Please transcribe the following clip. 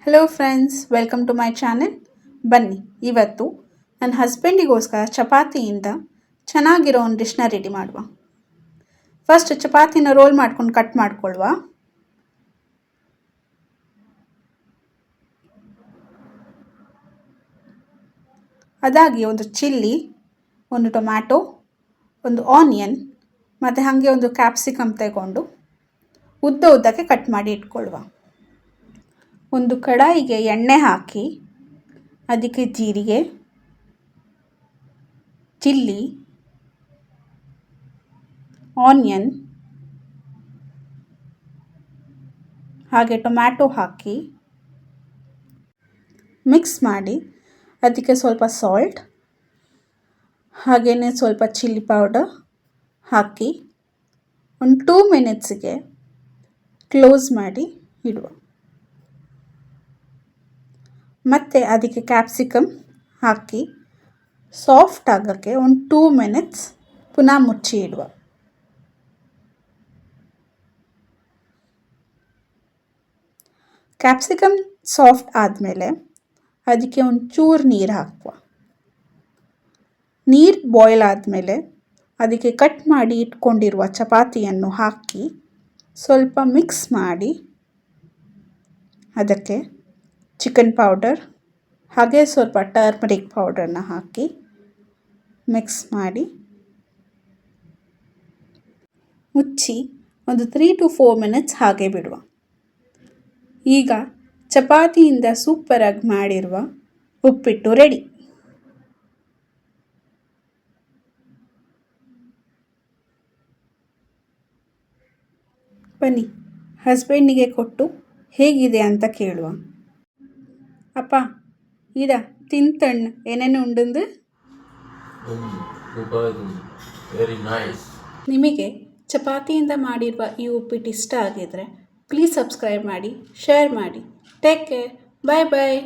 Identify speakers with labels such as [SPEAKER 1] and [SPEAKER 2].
[SPEAKER 1] Hello friends, welcome to my channel. ಬನ್ನಿ, ಇವತ್ತು ನನ್ನ ಹಸ್ಬೆಂಡಿಗೋಸ್ಕರ ಚಪಾತಿಯಿಂದ ಚೆನ್ನಾಗಿರೋ ಒಂದು ಡಿಶ್ನ ರೆಡಿ ಮಾಡುವ. ಫಸ್ಟ್ ಚಪಾತಿನ ರೋಲ್ ಮಾಡ್ಕೊಂಡು ಕಟ್ ಮಾಡ್ಕೊಳ್ವ. ಅದಾಗಿ ಒಂದು ಚಿಲ್ಲಿ, ಒಂದು ಟೊಮ್ಯಾಟೊ, ಒಂದು ಆನಿಯನ್ ಮತ್ತು ಹಾಗೆ ಒಂದು ಕ್ಯಾಪ್ಸಿಕಮ್ ತಗೊಂಡು ಉದ್ದಕ್ಕೆ ಕಟ್ ಮಾಡಿ ಇಟ್ಕೊಳ್ವ. ಒಂದು ಕಡಾಯಿಗೆ ಎಣ್ಣೆ ಹಾಕಿ ಅದಕ್ಕೆ ಜೀರಿಗೆ, ಚಿಲ್ಲಿ, ಆನಿಯನ್ ಹಾಗೆ ಟೊಮ್ಯಾಟೊ ಹಾಕಿ ಮಿಕ್ಸ್ ಮಾಡಿ ಅದಕ್ಕೆ ಸ್ವಲ್ಪ ಸಾಲ್ಟ್ ಹಾಗೆಯೇ ಸ್ವಲ್ಪ ಚಿಲ್ಲಿ ಪೌಡರ್ ಹಾಕಿ ಒಂದು 2 ಮಿನಿಟ್ಸ್ಗೆ ಕ್ಲೋಸ್ ಮಾಡಿ ಇಡುವ. ಮತ್ತು ಅದಕ್ಕೆ ಕ್ಯಾಪ್ಸಿಕಮ್ ಹಾಕಿ ಸಾಫ್ಟ್ ಆಗೋಕ್ಕೆ ಒಂದು 2 ಮಿನಿಟ್ಸ್ ಪುನಃ ಮುಚ್ಚಿ ಇಡುವ. ಕ್ಯಾಪ್ಸಿಕಮ್ ಸಾಫ್ಟ್ ಆದಮೇಲೆ ಅದಕ್ಕೆ ಒಂದು ಚೂರು ನೀರು ಹಾಕುವ. ನೀರು ಬಾಯ್ಲ್ ಆದಮೇಲೆ ಅದಕ್ಕೆ ಕಟ್ ಮಾಡಿ ಇಟ್ಕೊಂಡಿರುವ ಚಪಾತಿಯನ್ನು ಹಾಕಿ ಸ್ವಲ್ಪ ಮಿಕ್ಸ್ ಮಾಡಿ ಅದಕ್ಕೆ ಚಿಕನ್ ಪೌಡರ್ ಹಾಗೆ ಸ್ವಲ್ಪ ಟರ್ಮರಿಕ್ ಪೌಡರ್ನ ಹಾಕಿ ಮಿಕ್ಸ್ ಮಾಡಿ ಮುಚ್ಚಿ ಒಂದು 3 to 4 ಮಿನಿಟ್ಸ್ ಹಾಗೆ ಬಿಡುವ. ಈಗ ಚಪಾತಿಯಿಂದ ಸೂಪರಾಗಿ ಮಾಡಿರುವ ಉಪ್ಪಿಟ್ಟು ರೆಡಿ. ಬನ್ನಿ, ಹಸ್ಬೆಂಡಿಗೆ ಕೊಟ್ಟು ಹೇಗಿದೆ ಅಂತ ಕೇಳುವ. ಅಪ್ಪ ಇದ ತಿಂತಣ್ಣ ಏನೇನು ಉಂಡು. ನಿಮಗೆ ಚಪಾತಿಯಿಂದ ಮಾಡಿರುವ ಈ ಉಪ್ಪಿಟ್ಟು ಇಷ್ಟ ಆಗಿದ್ರೆ ಪ್ಲೀಸ್ ಸಬ್ಸ್ಕ್ರೈಬ್ ಮಾಡಿ, ಶೇರ್ ಮಾಡಿ. ಟೇಕ್ ಕೇರ್, ಬಾಯ್ ಬಾಯ್.